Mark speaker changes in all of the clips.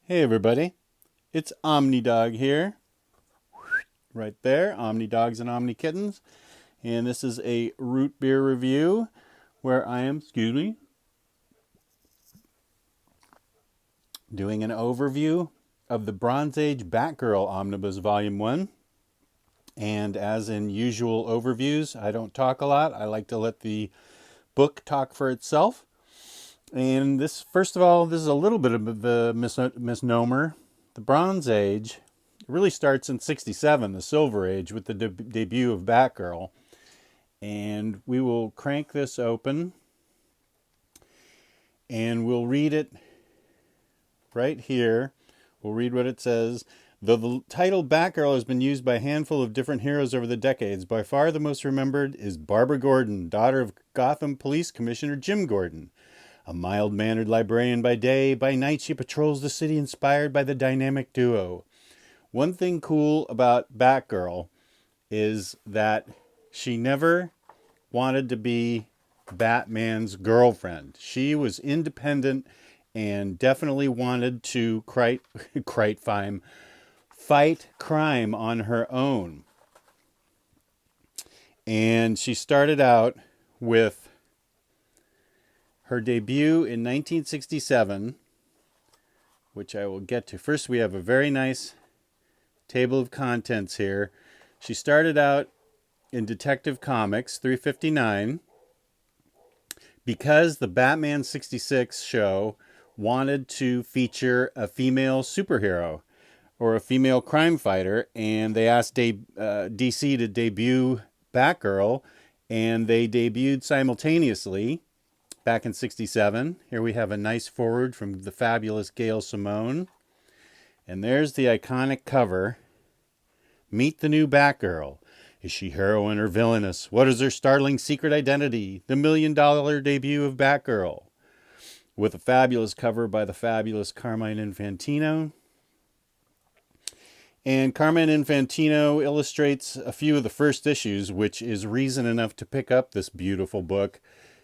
Speaker 1: Hey everybody, it's OmniDog here, right there, OmniDogs and OmniKittens, and this is a root beer review where I am, doing an overview of the Bronze Age Batgirl Omnibus Volume 1. And as in usual overviews, I don't talk a lot. I like to let the book talk for itself. And this, first of all, this is a little bit of the misnomer. The Bronze Age really starts in 67, the Silver Age, with the debut of Batgirl. And we will crank this open and we'll read it right here. We'll read what it says. Though the title Batgirl has been used by a handful of different heroes over the decades, by far the most remembered is Barbara Gordon, daughter of Gotham Police Commissioner Jim Gordon. A mild-mannered librarian by day, by night she patrols the city inspired by the dynamic duo. One thing cool about Batgirl is that she never wanted to be Batman's girlfriend. She was independent and definitely wanted to fight crime on her own. And she started out with her debut in 1967, which I will get to. First, we have a very nice table of contents here. She started out in Detective Comics 359 because the Batman 66 show wanted to feature a female superhero or a female crime fighter, and they asked DC to debut Batgirl, and they debuted simultaneously back in 67. Here we have a nice foreword from the fabulous Gail Simone. And there's the iconic cover. Meet the new Batgirl. Is she heroine or villainous? What is her startling secret identity? The $1 million debut of Batgirl. With a fabulous cover by the fabulous Carmine Infantino. And Carmine Infantino illustrates a few of the first issues, which is reason enough to pick up this beautiful book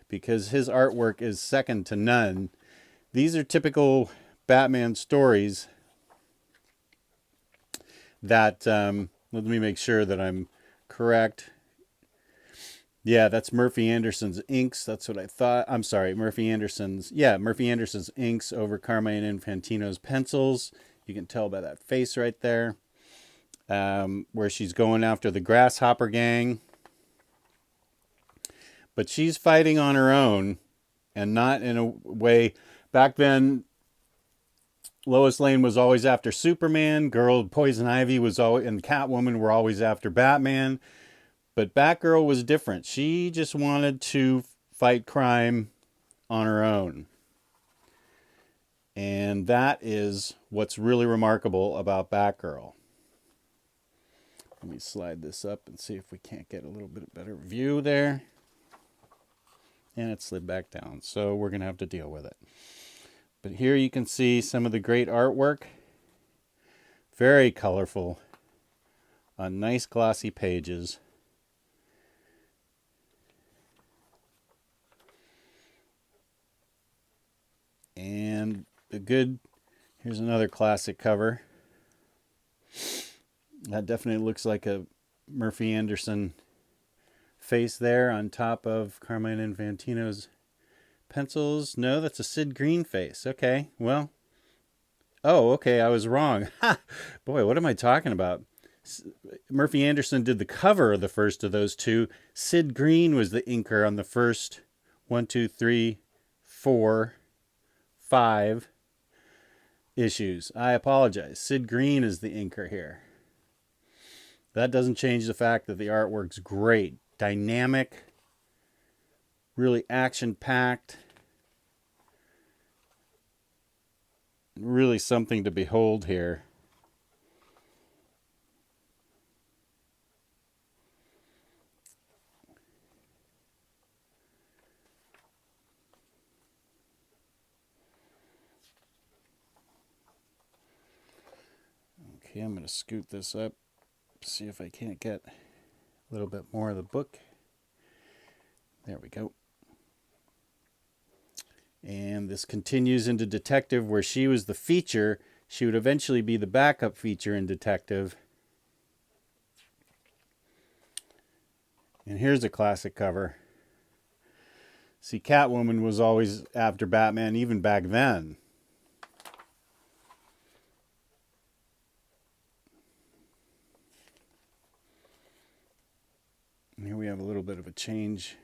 Speaker 1: because his artwork is second to none. These are typical Batman stories that, let me make sure that I'm correct. Yeah, that's Murphy Anderson's inks. That's what I thought. I'm sorry, Murphy Anderson's inks over Carmine Infantino's pencils. You can tell by that face right there, where she's going after the Grasshopper Gang. But she's fighting on her own and not in a way. Back then, Lois Lane was always after Superman. Poison Ivy was always, and Catwoman were always after Batman. But Batgirl was different. She just wanted to fight crime on her own. And that is what's really remarkable about Batgirl. Let me slide this up and see if we can't get a little bit better view there. And it slid back down, so we're going to have to deal with it. But here you can see some of the great artwork. Very colorful on nice glossy pages. And here's another classic cover. That definitely looks like a Murphy Anderson face there on top of Carmine Infantino's pencils. No, that's a Sid Green face. Okay, well. Oh, okay, I was wrong. Ha! Boy, what am I talking about? Murphy Anderson did the cover of the first of those two. Sid Green was the inker on the first 1, 2, 3, 4, 5 issues. I apologize. Sid Green is the inker here. That doesn't change the fact that the artwork's great. Dynamic, really action-packed, really something to behold here. Okay, I'm going to scoot this up, see if I can't get a little bit more of the book. There we go. And this continues into Detective, where she was the feature. She would eventually be the backup feature in Detective. And here's a classic cover. See, Catwoman was always after Batman even back then. And here we have a little bit of a change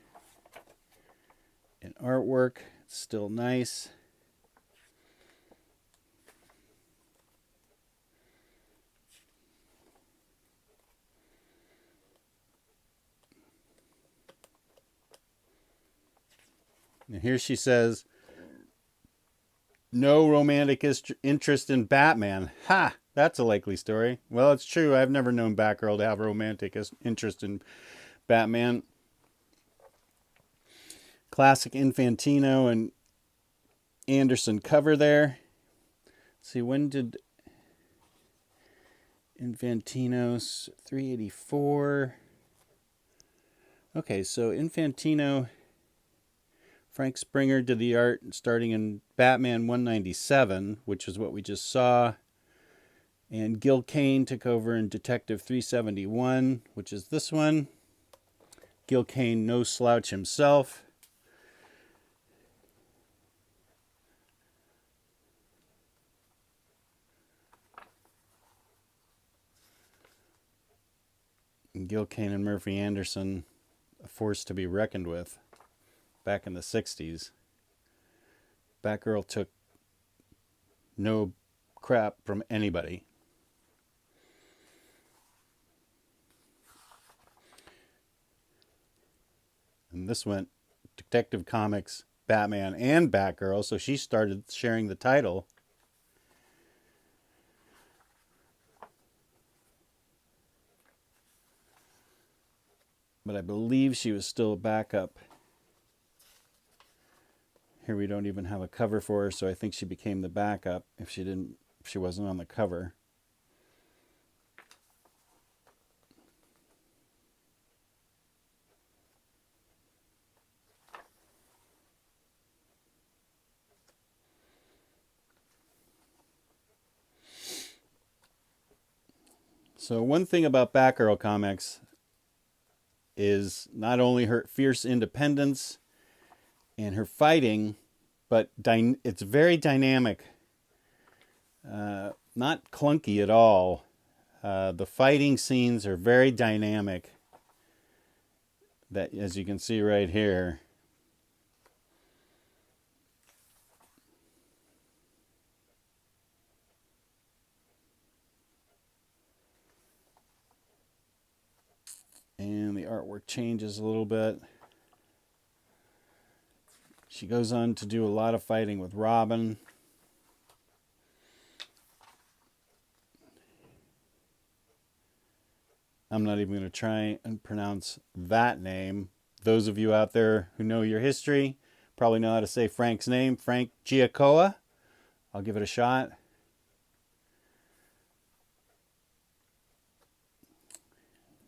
Speaker 1: in artwork. It's still nice. And here she says, no romantic interest in Batman. Ha! That's a likely story. Well, it's true. I've never known Batgirl to have a romantic interest in Batman. Classic Infantino and Anderson cover there. Let's see, when did Infantino's 384? Okay, so Infantino, Frank Springer did the art starting in Batman 197, which is what we just saw. And Gil Kane took over in Detective 371, which is this one. Gil Kane, no slouch himself. And Gil Kane and Murphy Anderson, a force to be reckoned with back in the 60s. Batgirl took no crap from anybody. And this went Detective Comics, Batman, and Batgirl, so she started sharing the title. But I believe she was still a backup. Here we don't even have a cover for her, so I think she became the backup if she wasn't on the cover. So one thing about Batgirl comics is not only her fierce independence and her fighting, but it's very dynamic. Not clunky at all. The fighting scenes are very dynamic. That, as you can see right here. And the artwork changes a little bit. She goes on to do a lot of fighting with Robin. I'm not even going to try and pronounce that name. Those of you out there who know your history probably know how to say Frank's name, Frank Giacoa. I'll give it a shot.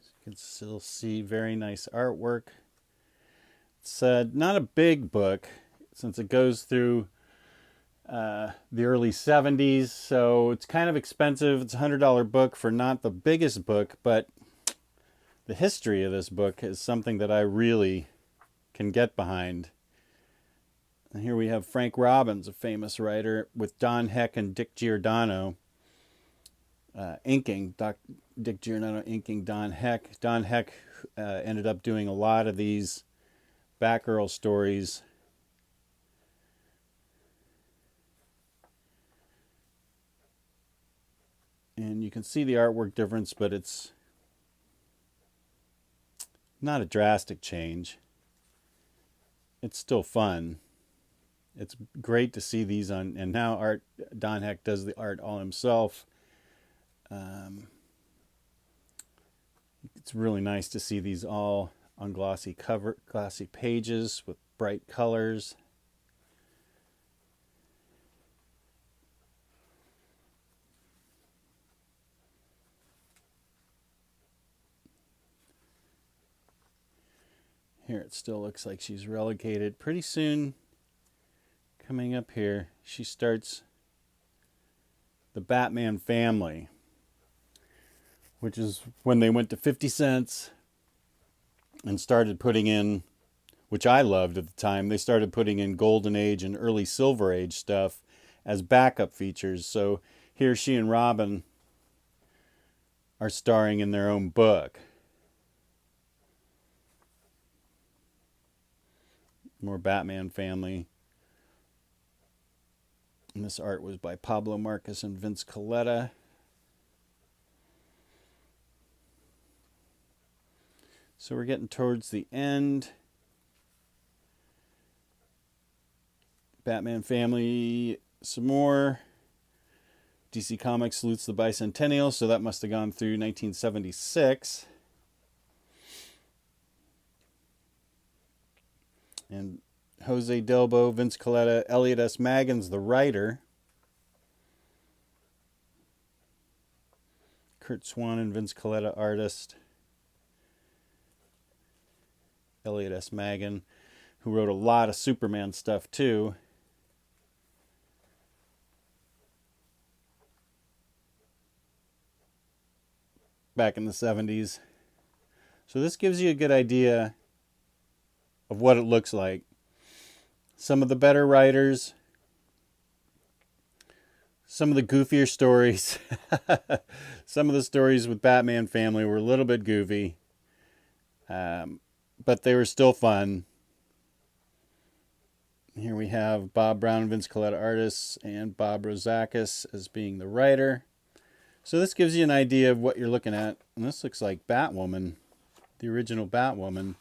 Speaker 1: You can still see very nice artwork. It's not a big book since it goes through the early 70s, so it's kind of expensive. It's a $100 book for not the biggest book, but the history of this book is something that I really can get behind. And here we have Frank Robbins, a famous writer, with Don Heck and Dick Giordano inking. Dick Giordano inking Don Heck. Don Heck ended up doing a lot of these Batgirl stories. And you can see the artwork difference, but it's not a drastic change. It's still fun. It's great to see these on, and now Don Heck does the art all himself. It's really nice to see these all on glossy pages with bright colors. Here it still looks like she's relegated. Pretty soon, coming up here, she starts the Batman Family, which is when they went to 50 cents and started putting in, which I loved at the time, they started putting in Golden Age and early Silver Age stuff as backup features. So here she and Robin are starring in their own book. More Batman Family. And this art was by Pablo Marcus and Vince Coletta. So we're getting towards the end. Batman Family, some more. DC Comics salutes the bicentennial, so that must have gone through 1976. And Jose Delbo, Vince Coletta, Elliot S. Maggins, the writer. Kurt Swan and Vince Coletta, artist. Elliot S. Maggin, who wrote a lot of Superman stuff too. Back in the 70s. So this gives you a good idea of what it looks like. Some of the better writers, some of the goofier stories. Some of the stories with Batman Family were a little bit goofy, but they were still fun. Here we have Bob Brown and Vince Coletta, artists, and Bob Rozakis as being the writer. So this gives you an idea of what you're looking at. And this looks like Batwoman, the original Batwoman.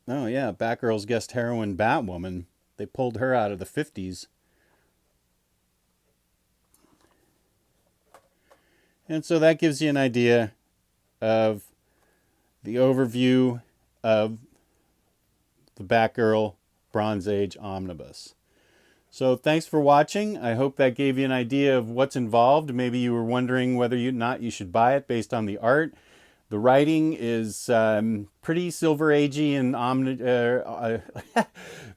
Speaker 1: Oh yeah, Batgirl's guest heroine, Batwoman. They pulled her out of the 50s. And so that gives you an idea of the overview of the Batgirl Bronze Age Omnibus. So thanks for watching. I hope that gave you an idea of what's involved. Maybe you were wondering whether or not you should buy it based on the art. The writing is pretty Silver Agey and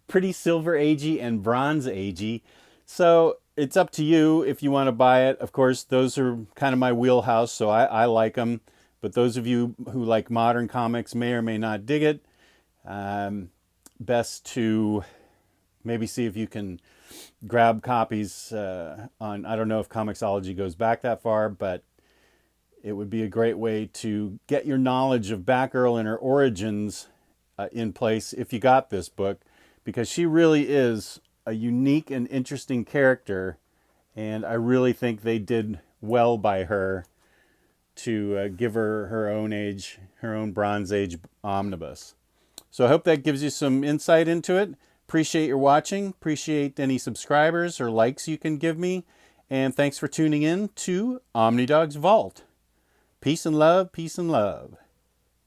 Speaker 1: pretty Silver Agey and Bronze Agey. So it's up to you if you want to buy it. Of course, those are kind of my wheelhouse, so I like them. But those of you who like modern comics may or may not dig it. Best to maybe see if you can grab copies on, I don't know if Comixology goes back that far, but it would be a great way to get your knowledge of Batgirl and her origins in place if you got this book, because she really is a unique and interesting character, and I really think they did well by her to give her her own age, her own Bronze Age omnibus. So I hope that gives you some insight into it. Appreciate your watching. Appreciate any subscribers or likes you can give me. And thanks for tuning in to OmniDog's Vault. Peace and love, peace and love.